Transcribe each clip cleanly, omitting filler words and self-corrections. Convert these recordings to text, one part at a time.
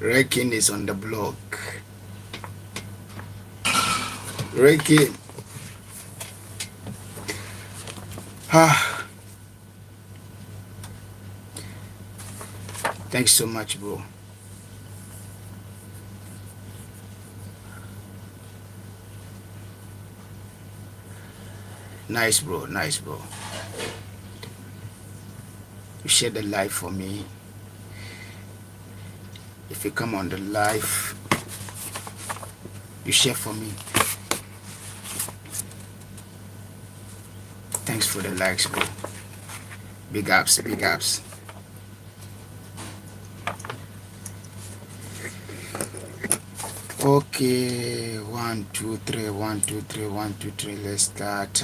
Reckon is on the block. Reckon. Ah, thanks so much, bro. Nice, bro. Nice, bro. You share the live for me. If you come on the live, you share for me. Thanks for the likes, bro. Big ups, big ups. Okay, 1, 2, 3, 1, 2, 3, 1, 2, 3. Let's start.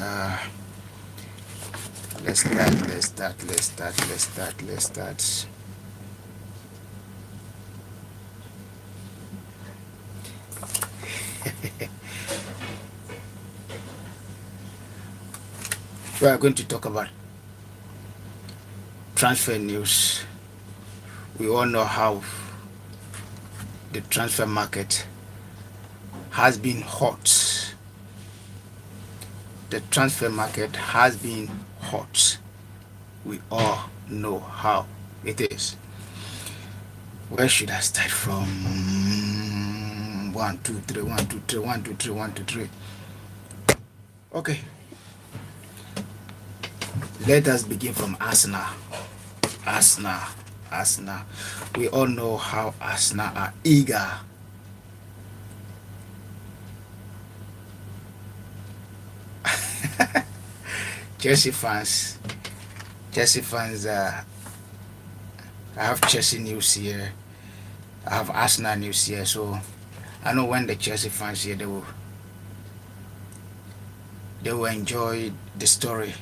Let's start. We are going to talk about transfer news. We all know how the transfer market has been hot. The transfer market has been hot. We all know how it is. Where should I start from? 1, 2, 3, 1, 2, 3, 1, 2, 3, 1, 2, 3. Okay. Let us begin from Arsenal. Arsenal. We all know how Arsenal are eager. Chelsea fans. I have Chelsea news here. I have Arsenal news here. So I know when the Chelsea fans here, they will enjoy the story.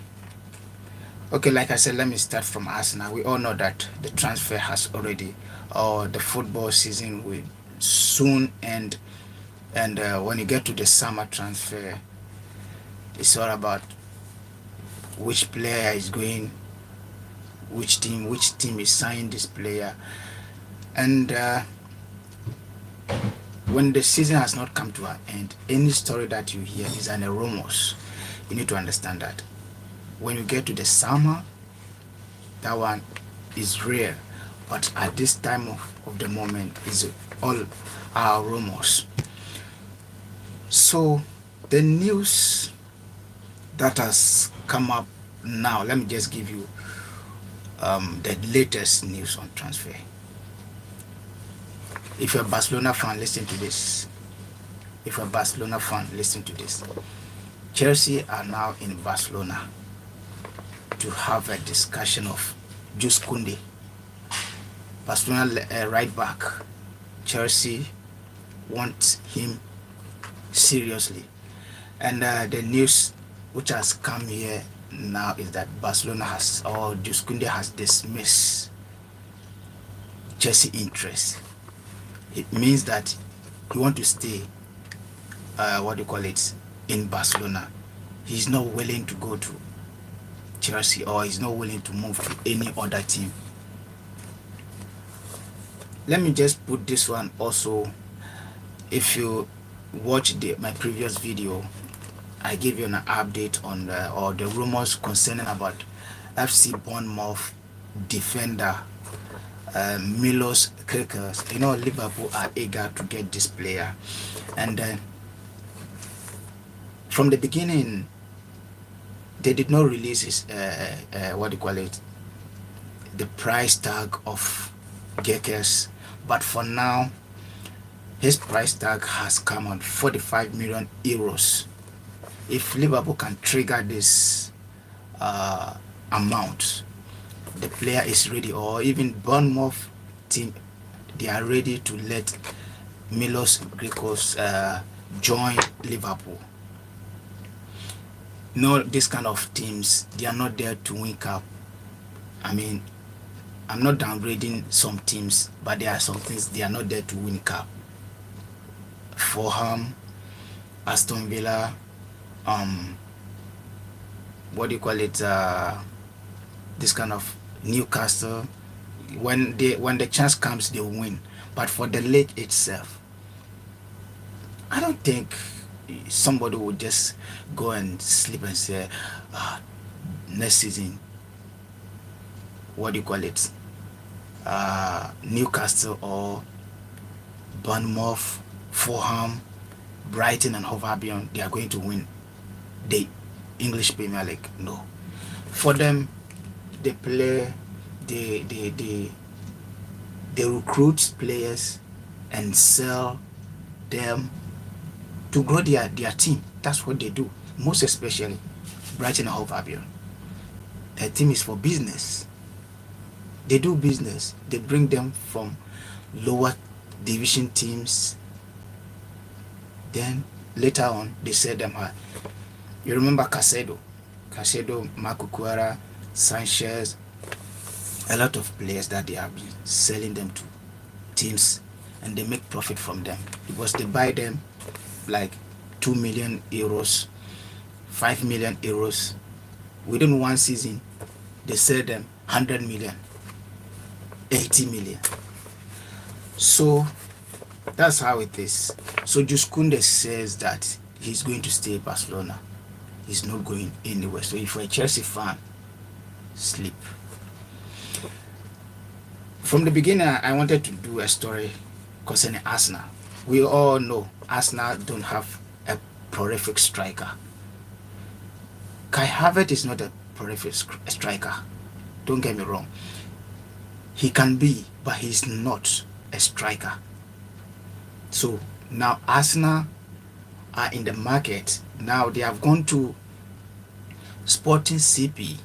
Okay, like I said, let me start from Arsenal. We all know that the transfer has already, or the football season will soon end. And when you get to the summer transfer, it's all about which player is going, which team is signing this player. And when the season has not come to an end, any story that you hear is an rumors. You need to understand that. When you get to the summer, that one is rare. But at this time of the moment, is all our rumors. So the news that has come up now, let me just give you the latest news on transfer. If you're a Barcelona fan, listen to this. Chelsea are now in Barcelona to have a discussion of Jules Koundé, Barcelona right back. Chelsea want him seriously, and the news which has come here now is that Barcelona has, or Jules Koundé has dismissed Chelsea interest. It means that he want to stay, in Barcelona. He's not willing to go to Chelsea, or he's not willing to move to any other team. Let me just put this one also. If you watch my previous video, I gave you an update on the rumors concerning about FC Bournemouth defender Milos Kerkers. You know, Liverpool are eager to get this player, and from the beginning they did not release his the price tag of Gekes, but for now his price tag has come on 45 million euros. If Liverpool can trigger this amount, the player is ready, or even Bournemouth team, they are ready to let Milos Kerkers join Liverpool. No, this kind of teams, they are not there to win cup. I mean, I'm not downgrading some teams, but there are some things they are not there to win cup. Fulham, Aston Villa, this kind of Newcastle, when the chance comes, they will win. But for the league itself, I don't think somebody would just go and sleep and say, ah, next season, what do you call it? Newcastle or Bournemouth, Fulham, Brighton, and Hove Albion, they are going to win the English Premier League. No. For them, they play, they recruit players and sell them to grow their team. That's what they do. Most especially Brighton and Hove Albion. Their team is for business. They do business. They bring them from lower division teams. Then later on, they sell them high. You remember Casedo, Makukwara, Sanchez, a lot of players that they have been selling them to teams, and they make profit from them because they buy them like 2 million euros, 5 million euros. Within one season, they sell them 100 million, 80 million. So that's how it is. So Juskunde says that he's going to stay at Barcelona. He's not going anywhere. So if you're a Chelsea fan, sleep. From the beginning, I wanted to do a story concerning Arsenal. We all know Arsenal don't have a prolific striker. Kai Havertz is not a prolific striker. Don't get me wrong. He can be, but he's not a striker. So now Arsenal are in the market. Now they have gone to Sporting CP.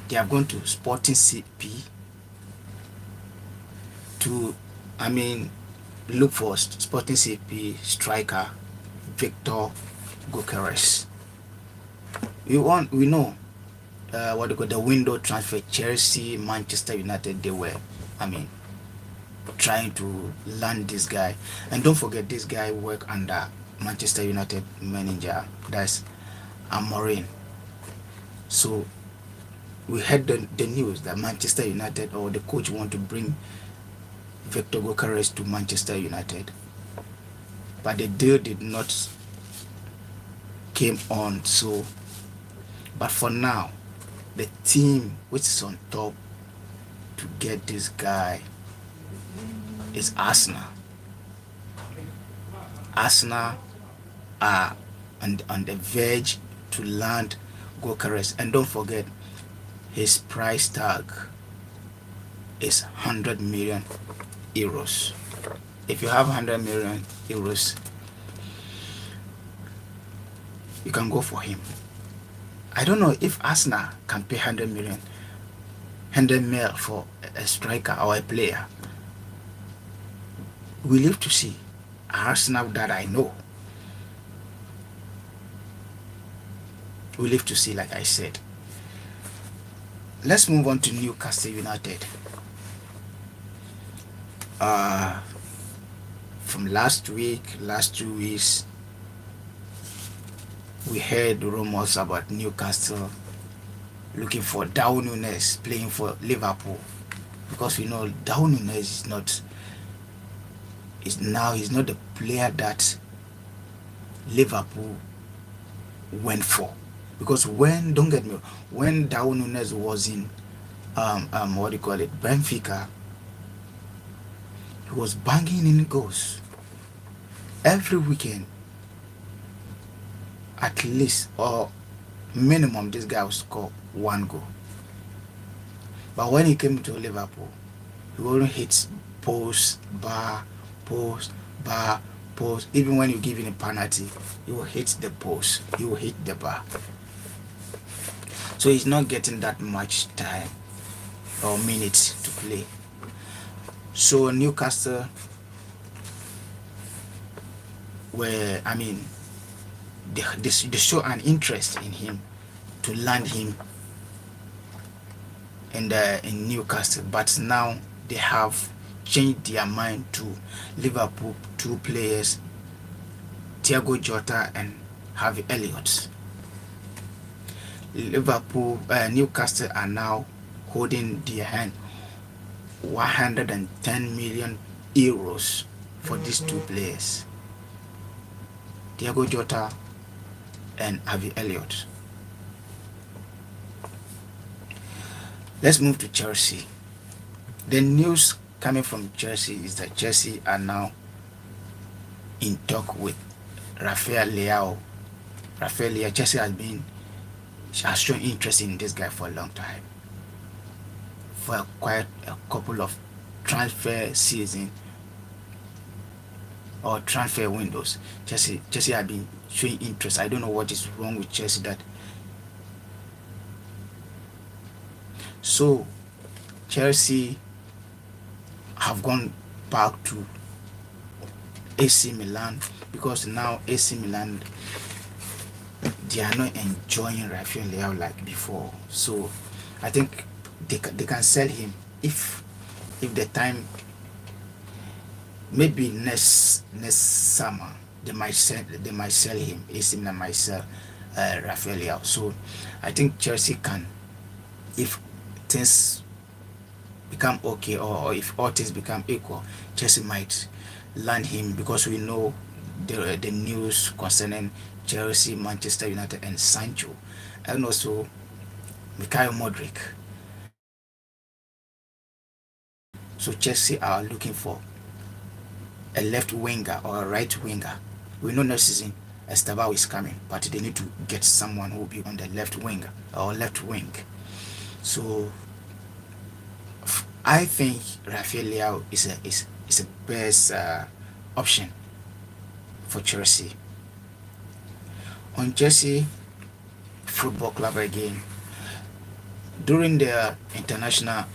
They have gone to Sporting CP to, look for Sporting CP striker Victor Gyökeres. We know what they call the window transfer. Chelsea, Manchester United, they were, trying to land this guy. And don't forget, this guy worked under Manchester United manager, that's Amorim. So we heard the news that Manchester United or the coach want to bring Victor Gyökeres to Manchester United, but the deal did not came on. So, but for now, the team which is on top to get this guy is Arsenal. Arsenal are on the verge to land Gyökeres, and don't forget, his price tag is 100 million euros. If you have 100 million euros, you can go for him. I don't know if Arsenal can pay 100 million for a striker or a player. We live to see. Arsenal that I know, we live to see, like I said. Let's move on to Newcastle United. From last 2 weeks, we heard rumors about Newcastle looking for Darwin Núñez playing for Liverpool, because we know Darwin Núñez he's not the player that Liverpool went for. Because when Darwin Núñez was in Benfica, he was banging in goals every weekend. At least or minimum, this guy would score 1 goal. But when he came to Liverpool, he only hits post, bar, post, bar, post. Even when you give him a penalty, he will hit the post, he will hit the bar. So he's not getting that much time or minutes to play. So Newcastle they show an interest in him to land him in Newcastle, but now they have changed their mind to Liverpool 2 players, Thiago Jota and Harvey Elliott. Newcastle are now holding their hand 110 million euros for these two players, Diego Jota and Harvey Elliott. Let's move to Chelsea. The news coming from Chelsea is that Chelsea are now in talk with Rafael Leao. Rafael Leao, Chelsea has shown interest in this guy for a long time. For quite a couple of transfer season or transfer windows, Chelsea have been showing interest. I don't know what is wrong with Chelsea that. So Chelsea have gone back to AC Milan because now AC Milan, they are not enjoying Rafael Leao like before. So I think they can sell him if the time, maybe next summer they might sell him. AC Milan might sell Rafael Leao. So I think Chelsea can, if things become okay, or if all things become equal, Chelsea might land him, because we know the news concerning Chelsea, Manchester United, and Sancho, and also Mikhail Modric. So Chelsea are looking for a left winger or a right winger. We know next season Estabao is coming, but they need to get someone who will be on the left winger or left wing. So I think Rafael Leao is a best option for Chelsea. On Chelsea Football Club again, during the international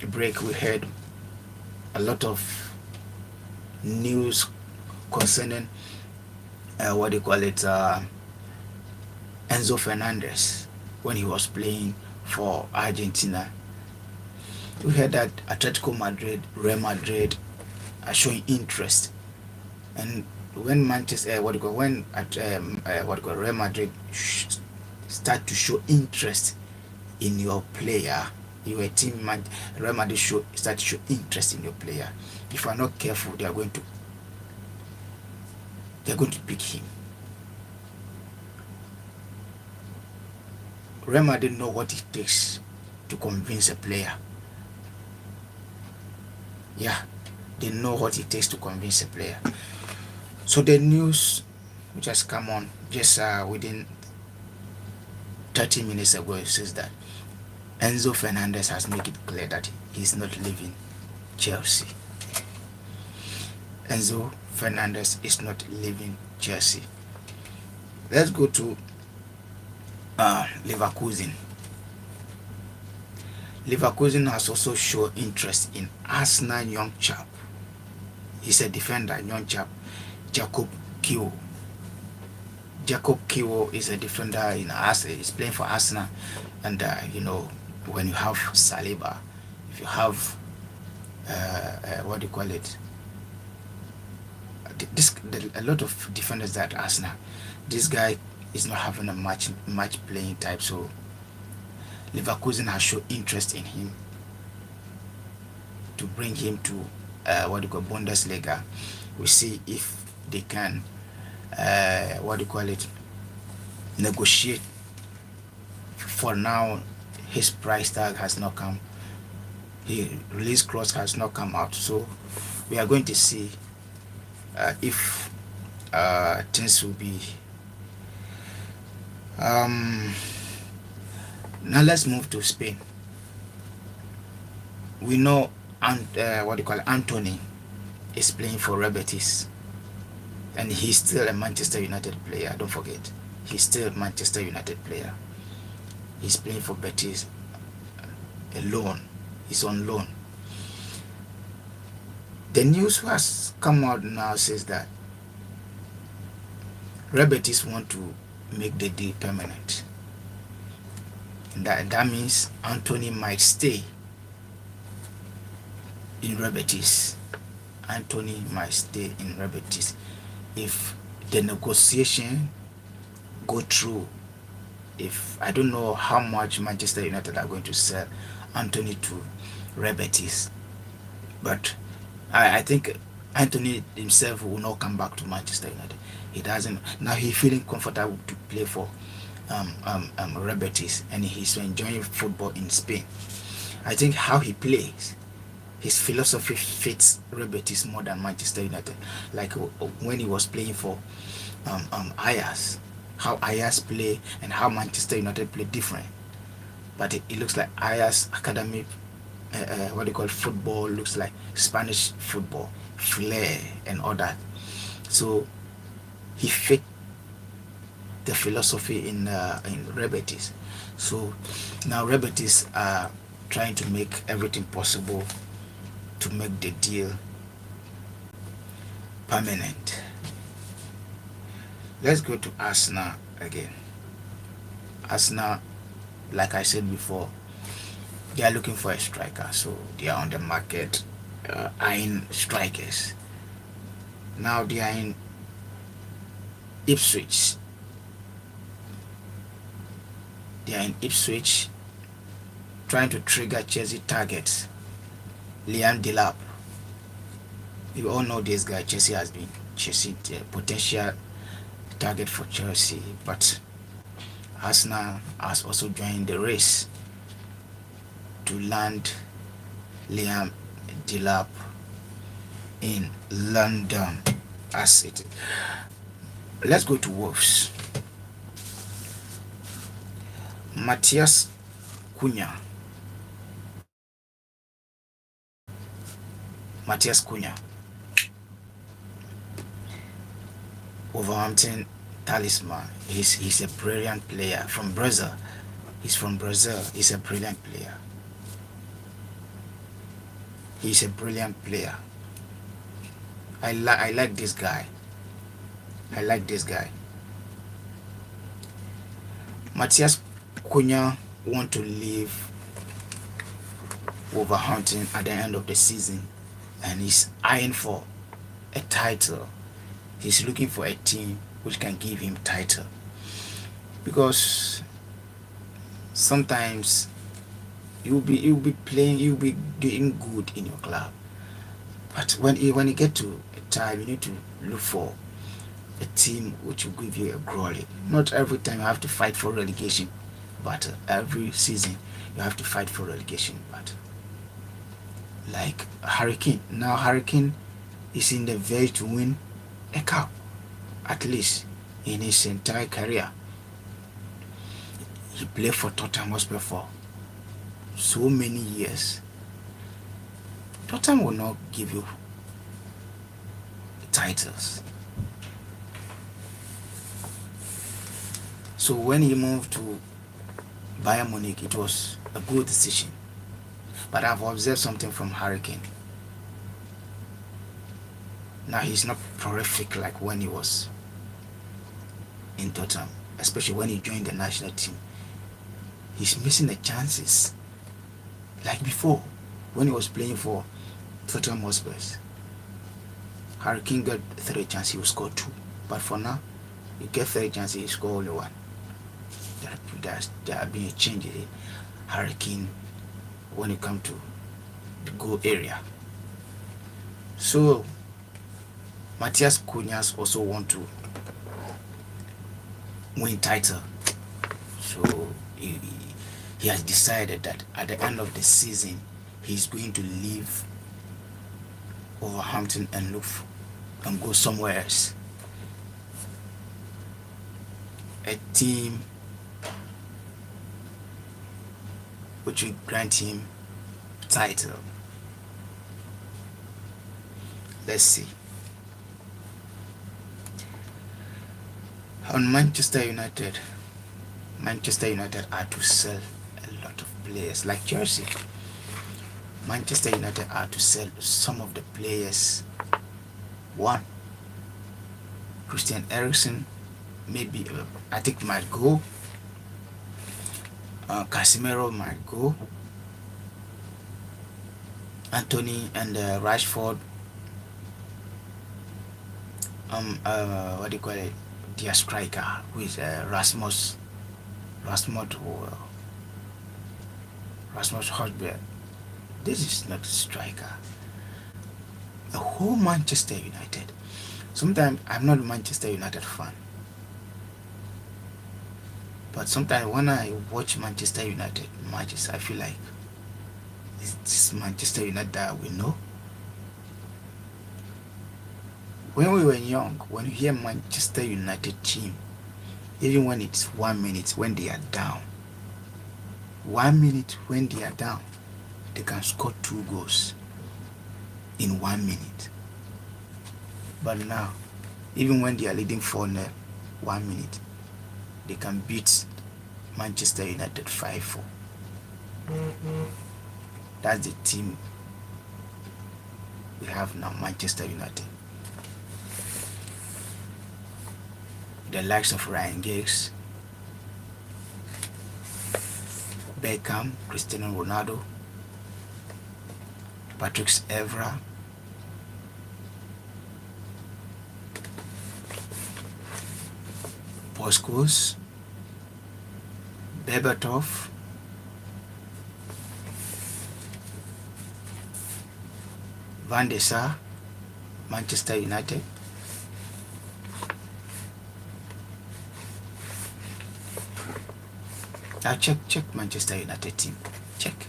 break, we heard a lot of news concerning what they call it, Enzo Fernandez, when he was playing for Argentina. We heard that Atletico Madrid, Real Madrid are showing interest, and when Real Madrid start to show interest in your player, your team, Real Madrid start to show interest in your player. If you are not careful, they are going to pick him. Real Madrid know what it takes to convince a player. Yeah, they know what it takes to convince a player. So the news which has come on just within 30 minutes ago, it says that Enzo Fernandez has made it clear that he's not leaving Chelsea. Enzo Fernandez is not leaving Chelsea. Let's go to Leverkusen. Leverkusen has also shown interest in Arsenal young chap. He's a defender, young chap, Jacob Kiwo. Jacob Kiwo is a defender in Arsenal. He's playing for Arsenal, and when you have Saliba, if you have what do you call it? A lot of defenders that Arsenal. This guy is not having a match playing type, so Leverkusen has shown interest in him to bring him to what do you call Bundesliga. We see if they can negotiate. For now, his price tag has not come. His release clause has not come out, so we are going to see if things will be. Now let's move to Spain. We know Anthony is playing for Real Betis, and he's still a Manchester United player. Don't forget, he's still a Manchester United player. He's playing for Betis alone. He's on loan. The news has come out now says that Real Betis want to make the deal permanent. And that means Anthony might stay in Real Betis. Anthony might stay in Real Betis if the negotiation go through. If I don't know how much Manchester United are going to sell Anthony to Real Betis, But I think Anthony himself will not come back to Manchester United. He doesn't now. He's feeling comfortable to play for Real Betis, and he's enjoying football in Spain. I think how he plays, his philosophy fits Real Betis more than Manchester United. Like when he was playing for Ajax, how Ajax play and how Manchester United play different. But it looks like Ajax academy, what they call football, looks like Spanish football, flair and all that. So he fit the philosophy in Real Betis. So now Real Betis are trying to make everything possible to make the deal permanent. Let's go to Arsenal again. Arsenal, like I said before, they are looking for a striker, so they are on the market eyeing strikers. Now they are in Ipswich. They are in Ipswich trying to trigger Chelsea targets. Liam Delap. You all know this guy. Chelsea has been chasing the potential target for Chelsea, but Arsenal has also joined the race to land Liam Delap in London. As it. Let's go to Wolves. Matthias Cunha. Matthias Cunha. Wolverhampton talisman. He's a brilliant player from Brazil. He's from Brazil. He's a brilliant player. He's a brilliant player. I like this guy. I like this guy. Matthias Cunha want to leave Wolverhampton at the end of the season, and he's eyeing for a title. He's looking for a team which can give him title, because sometimes you'll be playing, you'll be doing good in your club, but when you get to a time, you need to look for a team which will give you a glory. Not every time you have to fight for relegation, but every season you have to fight for relegation. But like Hurricane, now Hurricane is in the verge to win a cup, at least in his entire career. He played for Tottenham Hotspur for so many years. Tottenham will not give you titles. So when he moved to Bayern Munich, it was a good decision. But I've observed something from Hurricane. Now he's not prolific like when he was in Tottenham, especially when he joined the national team. He's missing the chances. Like before, when he was playing for Tottenham Hotspur, Hurricane got 3 chances, he will score 2. But for now, you get 3 chances, he score only 1. There have been a change in Hurricane when it comes to the goal area. So Matthias Cunha also want to win title. So he has decided that at the end of the season he's going to leave Wolverhampton and and go somewhere else. A team which will grant him title. Let's see. On Manchester United are to sell a lot of players like Chelsea. Manchester United are to sell some of the players. One, Christian Eriksen, maybe I think might go. Casemiro might go. Anthony and Rashford. What do you call it? Their striker, who is Rasmus Hojbjerg. This is not a striker. A whole Manchester United. Sometimes I'm not a Manchester United fan, but sometimes when I watch Manchester United matches, I feel like is this Manchester United that we know. When we were young, when you hear Manchester United team, even when it's 1 minute when they are down, 1 minute when they are down, they can score 2 goals in 1 minute. But now, even when they are leading 4-0, 1 minute, they can beat Manchester United 5-4. That's the team we have now, Manchester United. The likes of Ryan Giggs, Beckham, Cristiano Ronaldo, Patrick Evra, Poskos, Berbatov, Van der Sar, Manchester United. Now check Manchester United team. Check.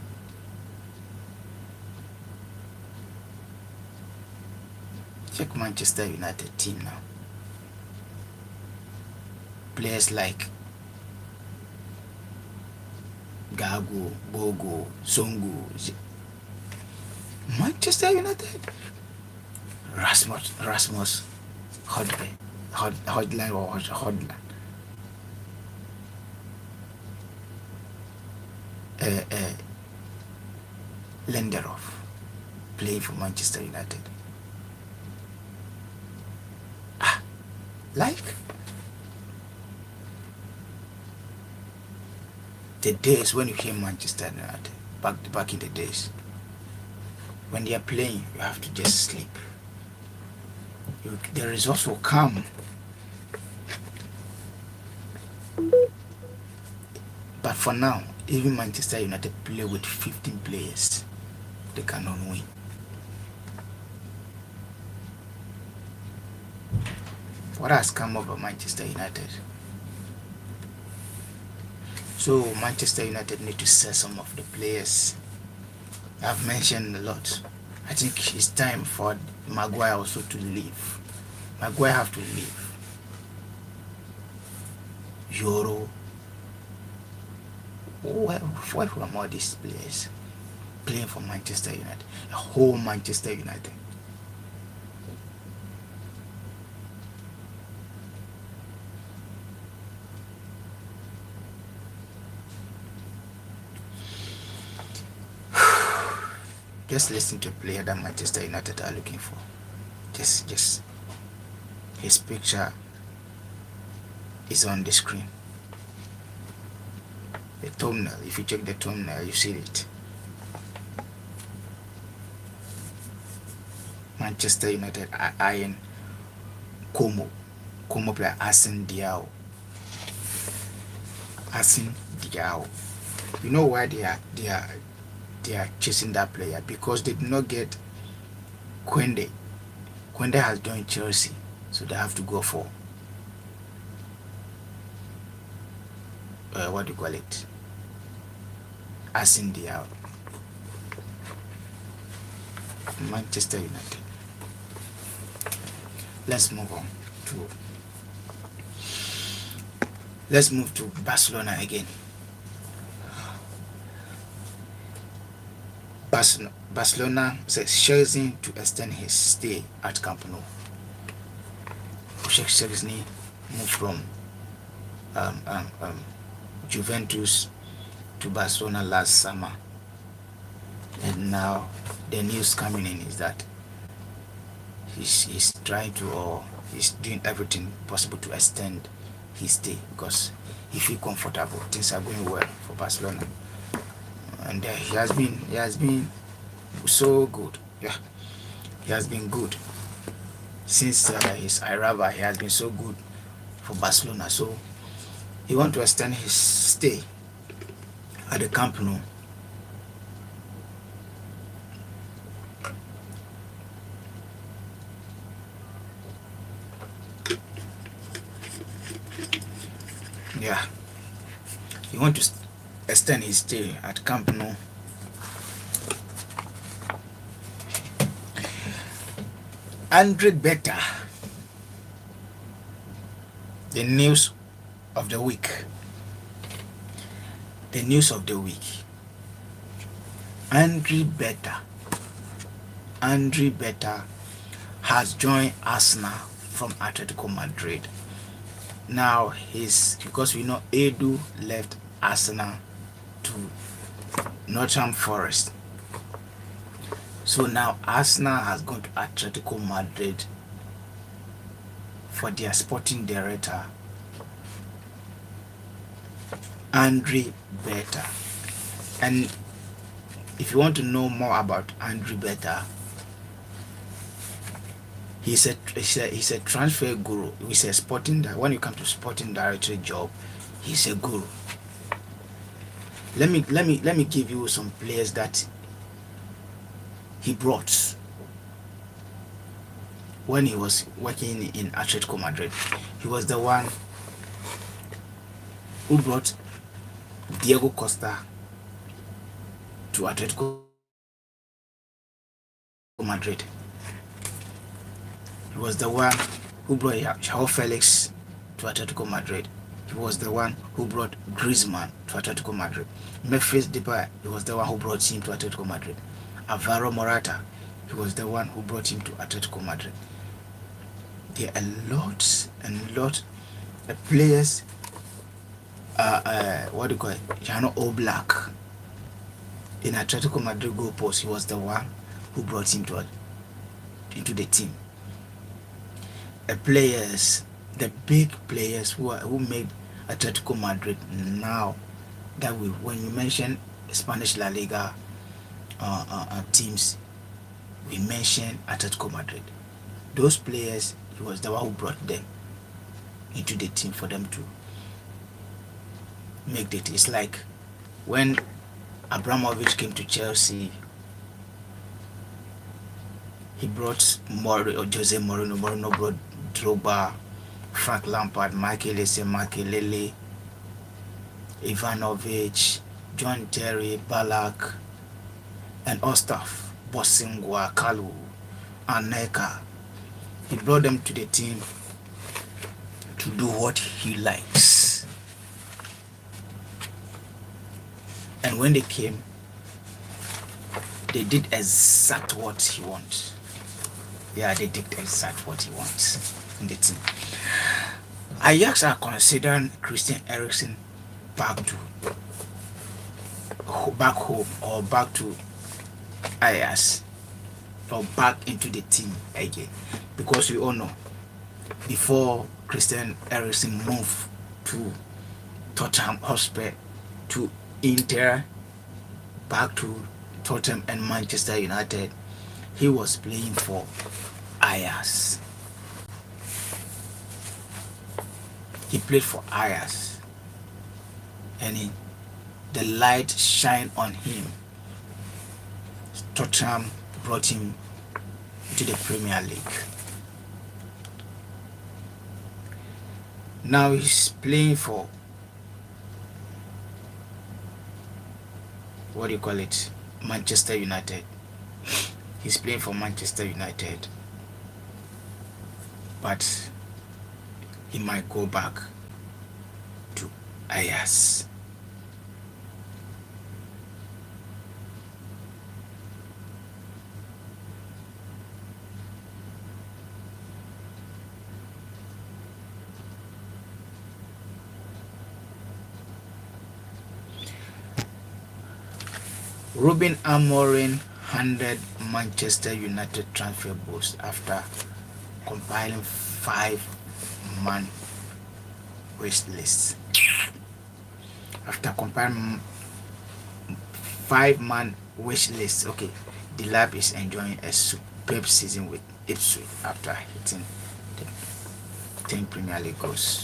Check Manchester United team now. Players like Gago, Bogo, Songo, Manchester United. Rasmus Hodgland or Hodgland. Lindelof playing for Manchester United. Like the days when you hear Manchester United, back in the days, when they are playing, you have to just sleep. The results will come. But for now, even Manchester United play with 15 players, they cannot win. What has come over Manchester United? So Manchester United need to sell some of the players. I've mentioned a lot. I think it's time for Maguire also to leave. Maguire have to leave. Euro. What from all these players playing for Manchester United? A whole Manchester United. Just listen to a player that Manchester United are looking for. Just his picture is on the screen. The thumbnail, if you check the thumbnail, you see it. Manchester United are eyeing Como player Asin Diao. You know why they are chasing that player? Because they did not get Quende. Quende has joined Chelsea, so they have to go for what do you call it? Asin Diao. Manchester United. Let's move to Barcelona again. Barcelona says choosing to extend his stay at Camp Nou. Szczesny moved from Juventus to Barcelona last summer, and now the news coming in is that he's trying to, or he's doing everything possible to extend his stay because he feels comfortable. Things are going well for Barcelona, and he has been so good. Yeah, he has been good since his arrival. He has been so good for Barcelona, so he wants to extend his stay at the Camp Nou. Yeah, he want to extend his stay at Camp Nou. Andre Beta, the news of the week. The news of the week. Andre Beta has joined Arsenal from Atletico Madrid. Now he's, because we know Edu left Arsenal to Nottingham Forest. So now Arsenal has gone to Atletico Madrid for their sporting director, Andre Beta. And if you want to know more about Andre Beta, he's a transfer guru. He's a sporting, when you come to sporting director job, he's a guru. Let me give you some players that he brought when he was working in Atletico Madrid. He was the one who brought Diego Costa to Atletico Madrid. He was the one who brought João Felix to Atletico Madrid. He was the one who brought Griezmann to Atletico Madrid. Memphis Depay, he was the one who brought him to Atletico Madrid. Alvaro Morata, he was the one who brought him to Atletico Madrid. There are lots and lots of players. What do you call it? Jano Oblak in Atletico Madrid goal post. He was the one who brought him into the team. The big players who made Atletico Madrid now, that when you mention Spanish La Liga teams, we mention Atletico Madrid. Those players, he was the one who brought them into the team for them to make it. It's like when Abramovich came to Chelsea, he brought Jose Mourinho. Mourinho brought Drogba, Frank Lampard, Michael Essien, Makelele, Ivanovic, John Terry, Ballack, and Ostaf, Bosingwa, Kalu, Aneka. He brought them to the team to do what he likes. And when they came, they did exact what he wants. Yeah, they did exact what he wants in the team. Ajax are considering Christian Eriksen back home, or back to Ajax, or back into the team again, because we all know before Christian Eriksen moved to Tottenham Hotspur, to Inter, back to Tottenham and Manchester United, he was playing for Ajax. He played for Ajax, and the light shined on him. Tottenham brought him to the Premier League. Now he's playing for, what do you call it, Manchester United. He's playing for Manchester United, but he might go back to Ajax. Ruben Amorim handed Manchester United transfer boost after compiling 5-man wish list. After compiling 5-man wish list, okay, the lab is enjoying a superb season with Ipswich after hitting the 10 Premier League goals.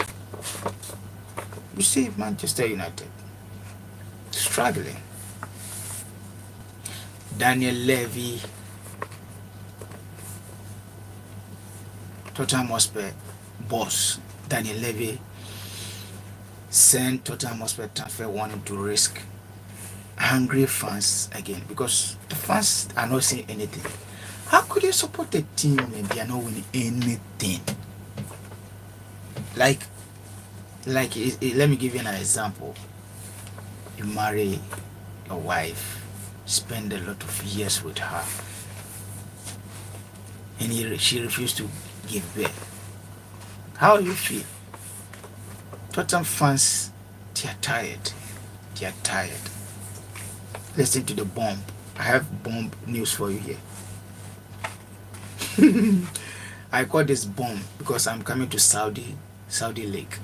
You see, Manchester United struggling. Daniel Levy, Tottenham Hotspur boss Daniel Levy sent Tottenham Hotspur transfer wanting to risk angry fans again, because the fans are not saying anything. How could you support a team and they are not winning anything? Like, let me give you an example. You marry a wife, spend a lot of years with her, and she refused to give birth. How do you feel? Tottenham fans, they are tired. They are tired. Listen to the bomb. I have bomb news for you here. I call this bomb because I'm coming to Saudi League.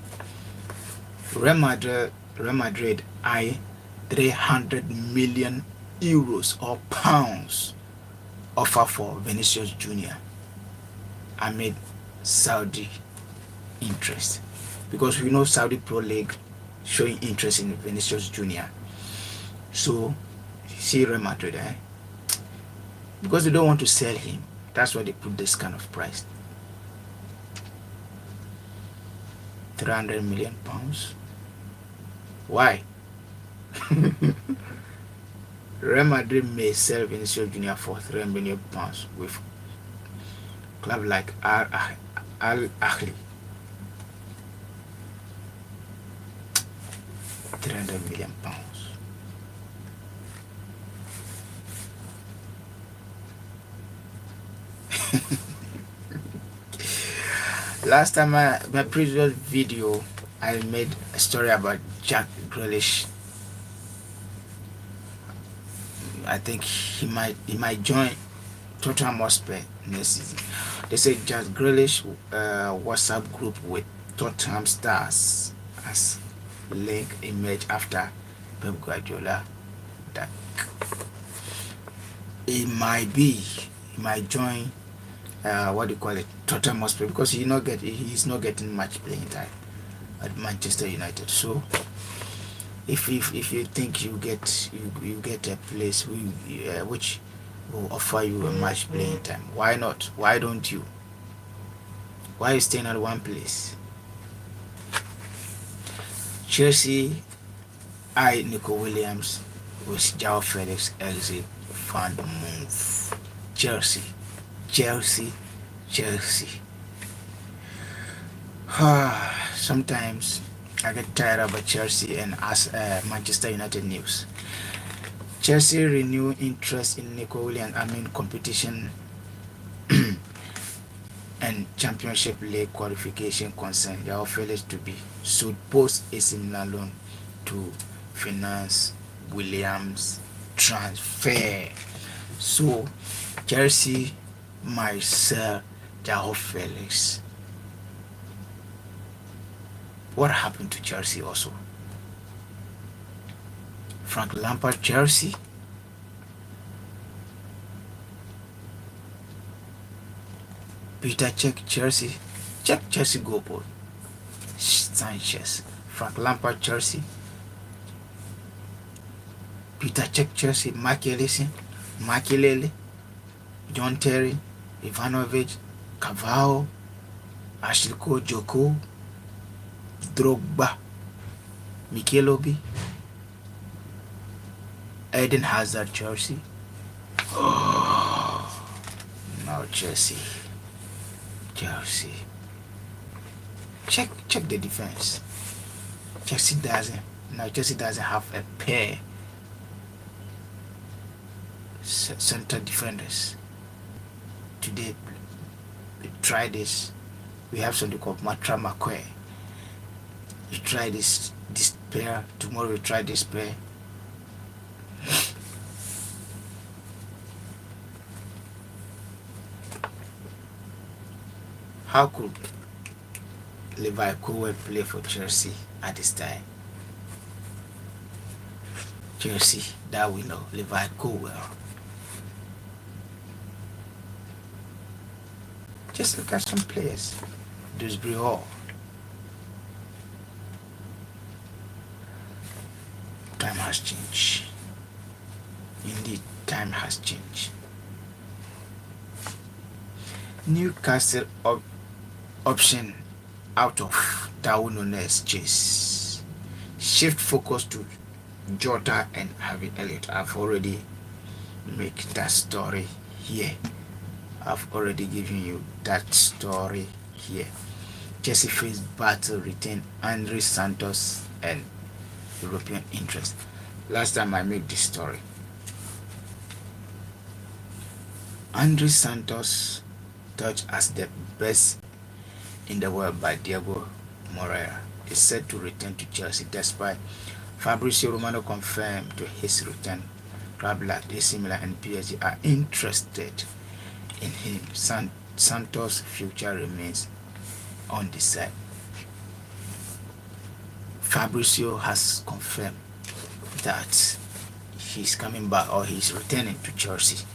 Real Madrid eye 300 million euros or pounds offer for Vinicius Junior amid Saudi interest, because we know Saudi Pro League showing interest in Vinicius Junior. So see Real Madrid, because they don't want to sell him, that's why they put this kind of price. 300 million pounds. Why? Real Madrid may sell Vinicius Junior for 300 million pounds with club like Al Ahly. 300 million pounds. Last time, my previous video, I made a story about Jack Grealish. I think he might join Tottenham Hotspur next season. They say Jack Grealish WhatsApp group with Tottenham stars as link emerged after Pep Guardiola that he might join what do you call it, Tottenham Hotspur, because he's not getting much playing time at Manchester United. So if you think you get a place which will offer you a match playing time, why not? Why don't you? Why are you staying at one place? Chelsea eye Nico Williams with João Felix exit fund move. Chelsea. Sometimes I get tired about Chelsea and Manchester United news. Chelsea renew interest in Nico Williams amid competition and Championship League qualification concern. João Felix to be sued post AC Milan loan to finance Williams transfer. So Chelsea might sell João Felix. What happened to Chelsea also? Frank Lampard, Chelsea. Peter Cech, Chelsea. Chelsea goalpost. Sanchez. Frank Lampard, Chelsea. Peter Cech, Chelsea. Makelele, John Terry, Ivanovic, Cavao, Ashley Cole, Joko, Drogba, Mikel Obi, Eden Hazard, Chelsea. Oh, now Chelsea. Check the defense. Chelsea doesn't have a pair center defenders. Today we try this. We have something called Matra Makwe. You try this pair. Tomorrow we try this pair. How could Levi Colwill play for Chelsea at this time? Chelsea, that we know. Levi Colwill. Just look at some players. Dewsbury Hall. Time has changed. Indeed, time has changed. Newcastle option out of Darwin Núñez chase. shift focus to Jota and Harvey Elliott. I've already made that story here. I've already given you that story here. Chelsea face battle retain Andre Santos and European interest. Last time I made this story, Andre Santos, touched as the best in the world by Diego Moreira, is set to return to Chelsea despite Fabrizio Romano confirmed to his return. Clubs like AC Milan and PSG are interested in him. Santos' future remains undecided. Fabrizio has confirmed that he's coming back or he's returning to Chelsea.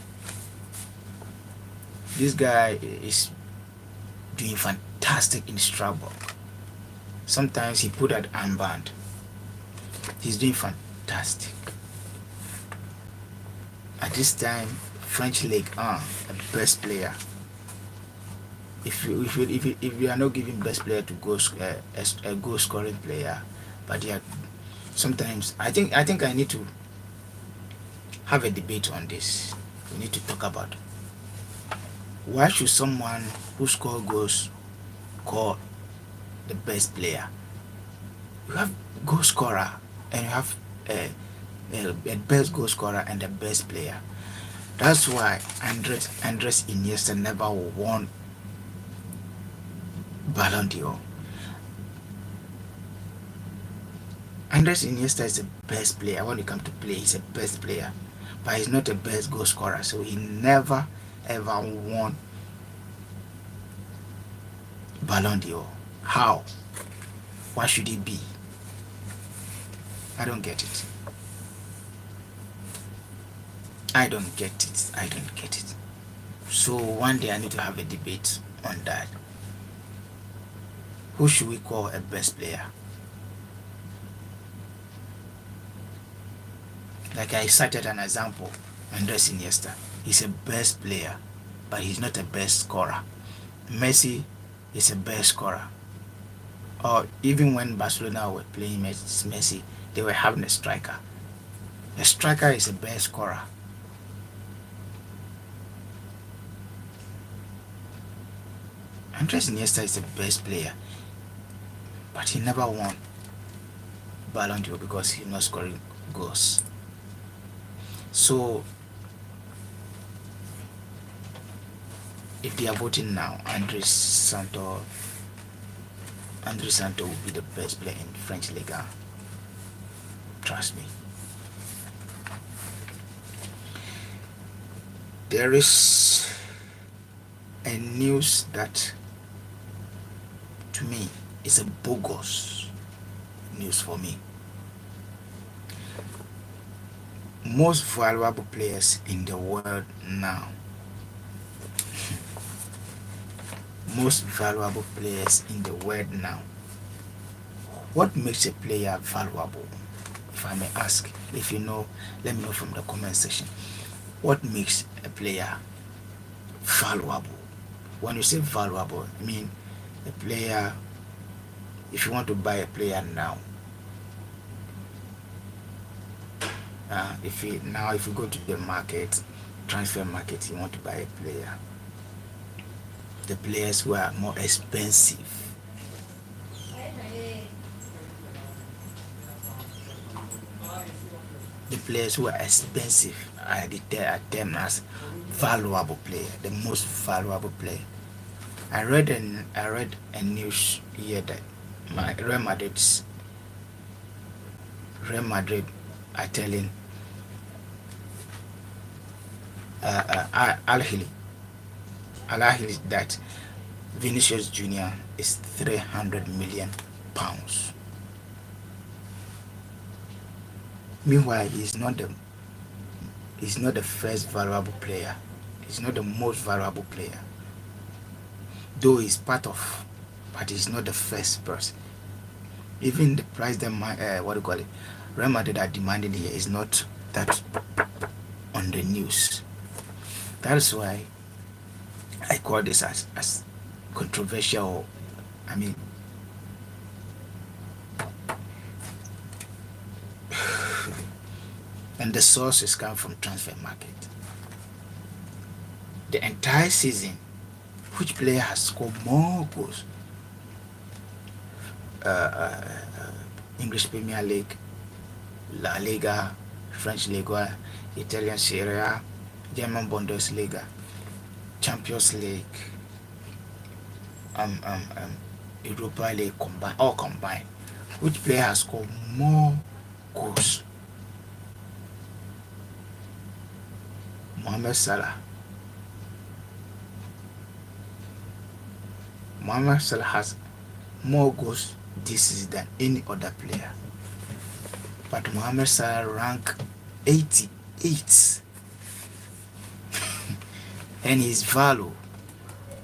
This guy is doing fantastic in Strasbourg. Sometimes he put that armband. He's doing fantastic. At this time, French League 1, the best player. If you are not giving best player to a goal scoring player, but yeah, sometimes I think I need to have a debate on this. We need to talk about why should someone who scores goals call the best player? You have goal scorer and you have a best goal scorer and the best player. That's why Andres Iniesta never won Ballon d'Or. Andres Iniesta is the best player. When it comes to play, he's the best player, but he's not the best goal scorer. So he never ever won Ballon d'Or. How? Why should it be? I don't get it. I don't get it. So one day I need to have a debate on that. Who should we call a best player? Like I cited an example, Andres Iniesta. He's a best player, but he's not a best scorer. Messi is a best scorer. Or even when Barcelona were playing Messi, they were having a striker. A striker is a best scorer. Andres Iniesta is the best player, but he never won Ballon d'Or because he's not scoring goals. So if they are voting now, Andre Santos will be the best player in French Liga. Trust me. There is a news that to me is a bogus news for me. Most valuable players in the world now. Most valuable players in the world now. What makes a player valuable? If I may ask, if you know, let me know from the comment section. What makes a player valuable? When you say valuable, I mean a player, if you want to buy a player now, if you go to the market, transfer market, you want to buy a player, the players who are more expensive, the players who are expensive are termed as valuable player, the most valuable player. I read a news here that Real Madrid are telling Al Ahly that Vinicius Jr. is 300 million pounds. Meanwhile, he's not the first valuable player. He's not the most valuable player. Though he's part of, but he's not the first person. Even the price that Real Madrid are demanding here is not that on the news. That's why I call this as controversial. I mean, and the source is coming from transfer market. The entire season, which player has scored more goals? English Premier League, La Liga, French Liga, Italian Serie A, German Bundesliga, Champions League, um, um, um, Europa League combined, all combined. Which player has scored more goals? Mohamed Salah. Mohamed Salah has more goals this season than any other player. But Mohamed Salah rank 88 and his value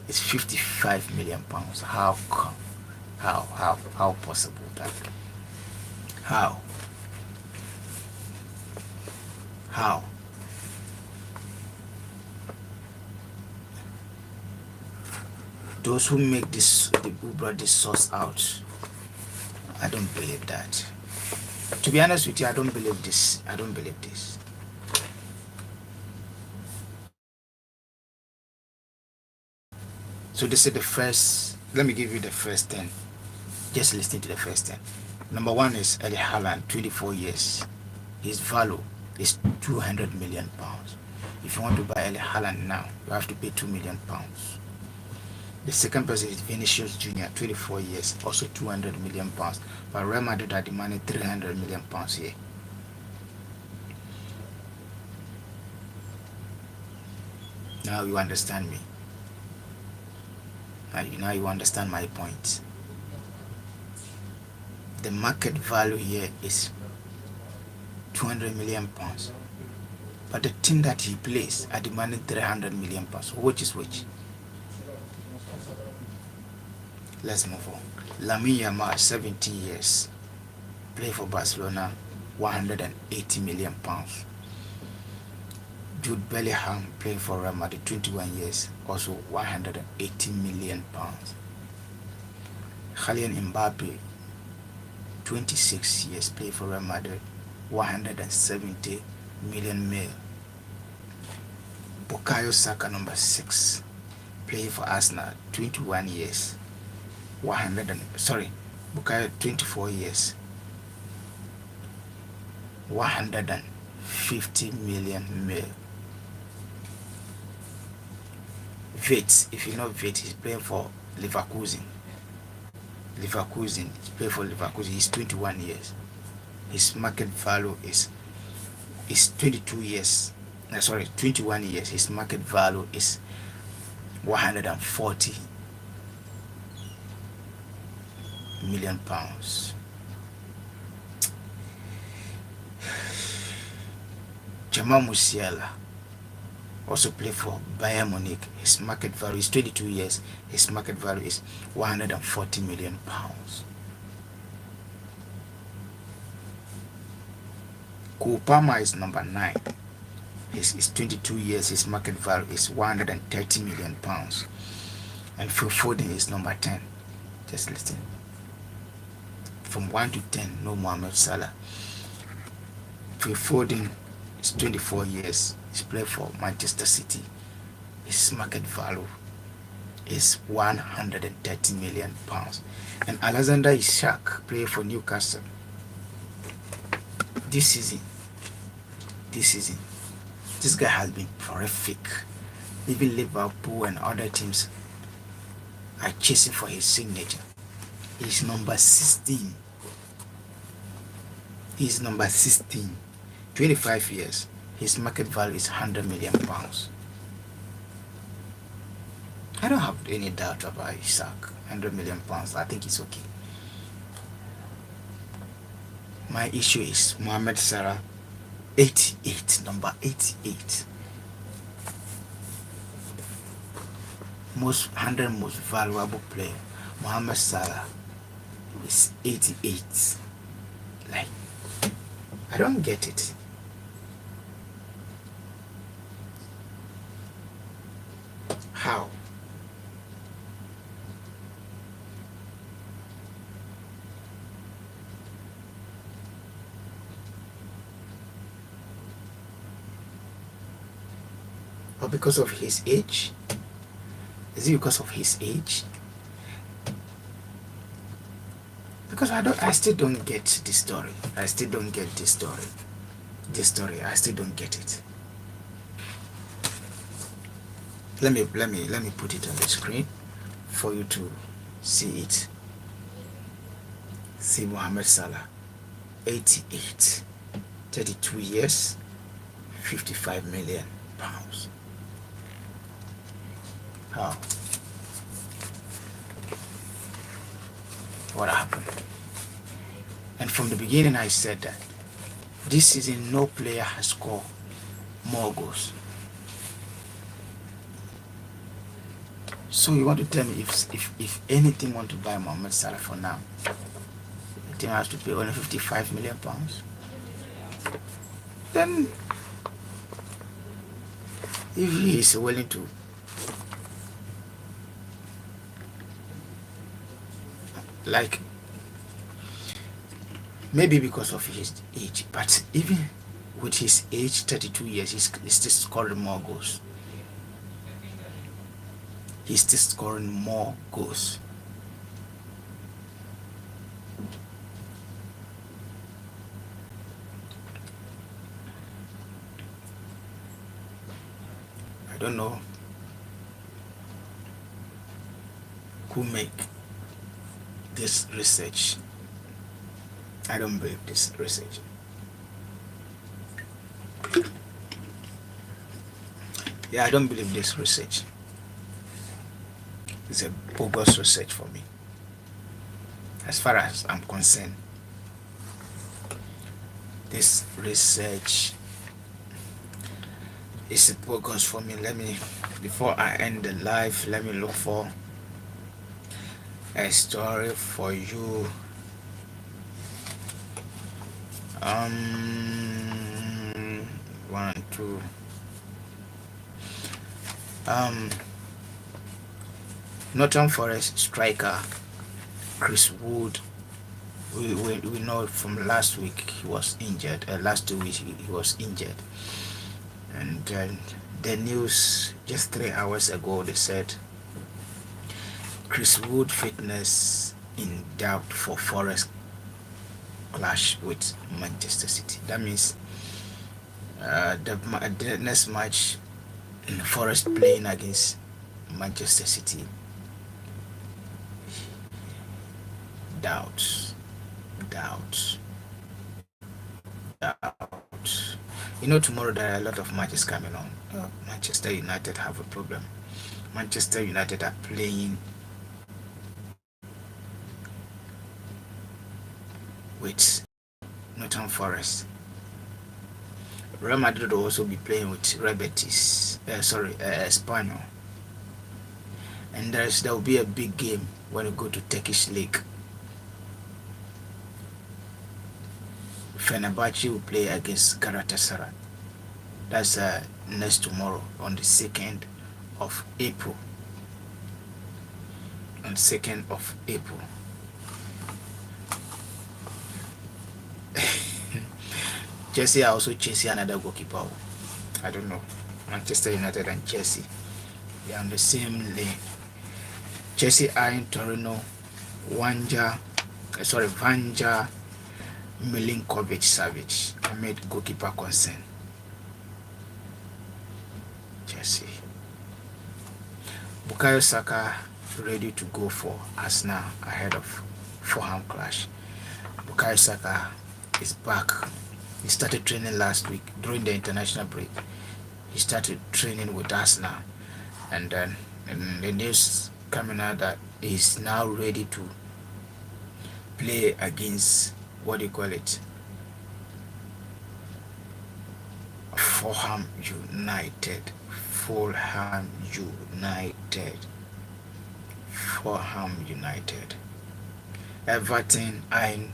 is 55 million pounds. How come? How possible that? How? Those who make this, who brought this source out, I don't believe that. To be honest with you, I don't believe this. So this is the first. Let me give you the first 10. Just listen to the first 10. Number 1 is Erling Haaland, 24 years. His value is 200 million pounds. If you want to buy Erling Haaland now, you have to pay 2 million pounds. The second person is Vinicius Jr., 24 years, also 200 million pounds. But Real Madrid are demanding 300 million pounds here. Now you understand me. Now you understand my point. The market value here is 200 million pounds. But the team that he plays are demanding 300 million pounds. Which is which? Let's move on. Lamine Yamal, 17 years, play for Barcelona, 180 million pounds. Jude Bellingham, playing for Real Madrid, 21 years, also 180 million pounds. Kylian Mbappe, 26 years, play for Real Madrid, 170 million mil. Bukayo Saka, number 6, playing for Arsenal, 21 years, Bukayo, 24 years, 150 million mil. Vets, if you know Vets, he's playing for Leverkusen. He's playing for Leverkusen. He's 21 years. His market value is 22 years. 21 years. His market value is 140 million pounds. Jamal Musiala also play for Bayern Munich. His market value is 22 years. His market value is 140 million pounds. Cole Palmer is number 9. He's 22 years. His market value is 130 million pounds. And Phil Foden is number 10. Just listen. From 1 to 10, no Mohamed Salah. Phil Foden is 24 years. He's played for Manchester City. His market value is 130 million pounds. And Alexander Isak played for Newcastle. This season, this guy has been prolific. Even Liverpool and other teams are chasing for his signature. He's number 16. 25 years. His market value is 100 million pounds. I don't have any doubt about Isak. 100 million pounds. I think it's okay. My issue is Mohamed Salah, 88, number 88. Most valuable player. Mohamed Salah is 88. Like, I don't get it. How? or because of his age? Is it because of his age? Because I still don't get this story. I still don't get this story. I still don't get it. Let me put it on the screen for you to see it. See Mohamed Salah, 88, 32 years, 55 million pounds. How? What happened? And from the beginning I said that this season no player has scored more goals. So you want to tell me if anything want to buy Mohamed Salah for now, the team has to pay only 55 million pounds? Then if he is willing to like, maybe because of his age, but even with his age, 32 years, he's still scoring more goals. He's still scoring more goals. I don't know who make this research. I don't believe this research. Yeah, I don't believe this research. It's a bogus research for me, as far as I'm concerned. This research is a bogus for me. Before I end the live, let me look for a story for you. One, two. Nottingham Forest striker Chris Wood. We know from last week he was injured. Last 2 weeks he was injured, and the news just 3 hours ago they said Chris Wood fitness in doubt for Forest clash with Manchester City. That means the next match in Forest playing against Manchester City. Doubt. You know, tomorrow there are a lot of matches coming on. Manchester United have a problem. Manchester United are playing with Nottingham Forest. Real Madrid will also be playing with Real Betis. Espanyol. And there will be a big game when we go to Turkish League. Fenerbahce will play against Galatasaray. That's next tomorrow on the 2nd of April. On 2nd of April. Chelsea are also chasing another goalkeeper. I don't know. Manchester United and Chelsea, they are on the same lane. Chelsea eyeing Torino, Vanja Milinkovic-Savic amid goalkeeper concern. Chelsea. Bukayo Saka ready to go for Arsenal ahead of Fulham clash. Bukayo Saka is back. He started training last week during the international break. He started training with Arsenal, and then the news coming out that he's now ready to play against Fulham United. Everton eyeing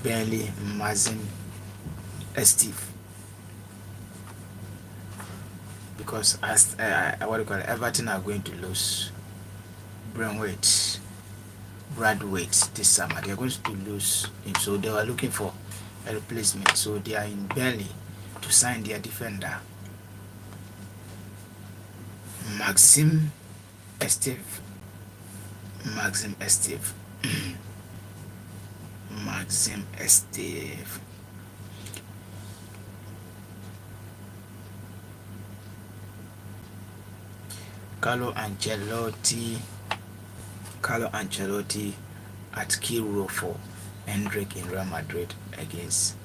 Burnley Mazin Steve, because Everton are going to lose Bradwaite this summer. They are going to lose him, so they were looking for a replacement. So they are in Burnley to sign their defender. Maxim Esteve. Maxim Esteve. Maxim Esteve. Carlo Ancelotti. Carlo Ancelotti at key role for Hendrick in Real Madrid against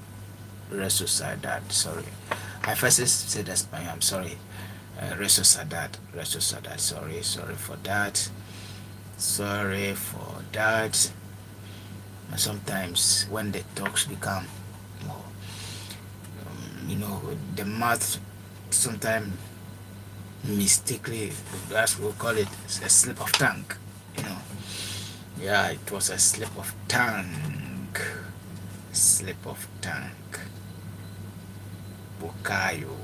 Real Sociedad. Sorry, I first said that. I'm sorry. Real Sociedad. Real Sociedad. Sorry for that. Sorry for that. Sometimes when the talks become more, the math sometimes mistakenly, that's what we call it, a slip of tongue. Yeah, it was a slip of tongue. Slip of tongue. Bukayo.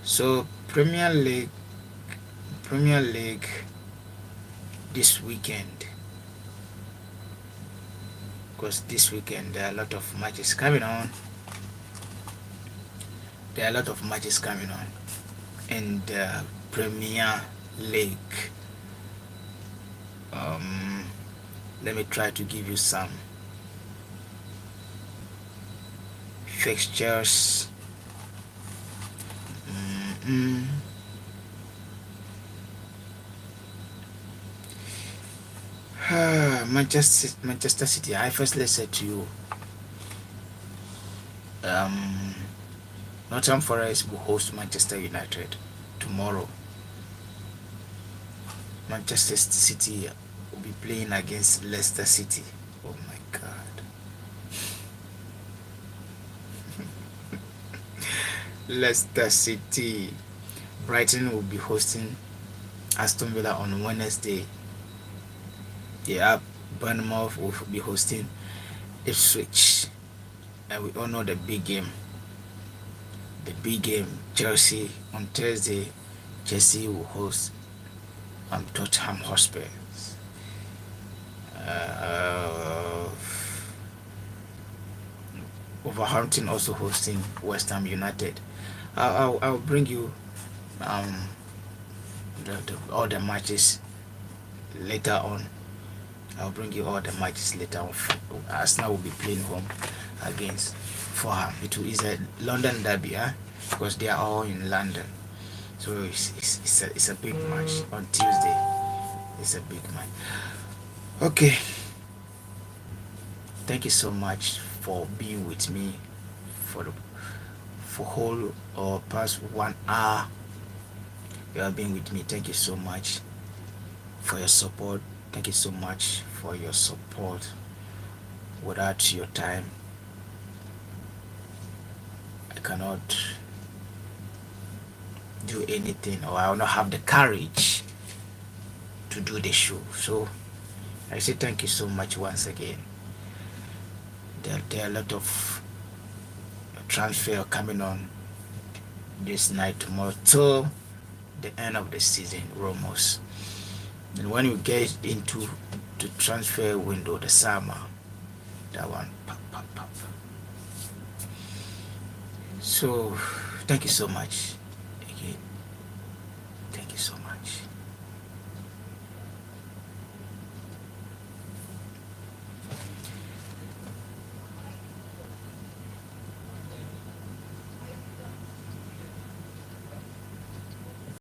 So Premier League this weekend, because this weekend there are a lot of matches coming on. In the Premier League. Let me try to give you some fixtures. Manchester City. I firstly said to you, Nottingham Forest will host Manchester United tomorrow. Manchester City will be playing against Leicester City. Oh my God. Leicester City. Brighton will be hosting Aston Villa on Wednesday. Yeah, Bournemouth will be hosting Ipswich. And we all know the big game. Chelsea on Thursday. Chelsea will host Tottenham Hotspur. Wolverhampton also hosting West Ham United. I'll bring you all the matches later on. Arsenal will be playing home against Fulham. It is a London derby, because they are all in London. So it's a big match on Tuesday. It's a big match. Okay. Thank you so much for being with me for whole or past 1 hour. You have been with me. Thank you so much for your support. Thank you so much for your support. Without your time, I cannot do anything, or I will not have the courage to do the show. So I say thank you so much once again. There are a lot of transfer coming on this night, tomorrow, till the end of the season, almost. And when you get into the transfer window, the summer, that one pop. So thank you so much.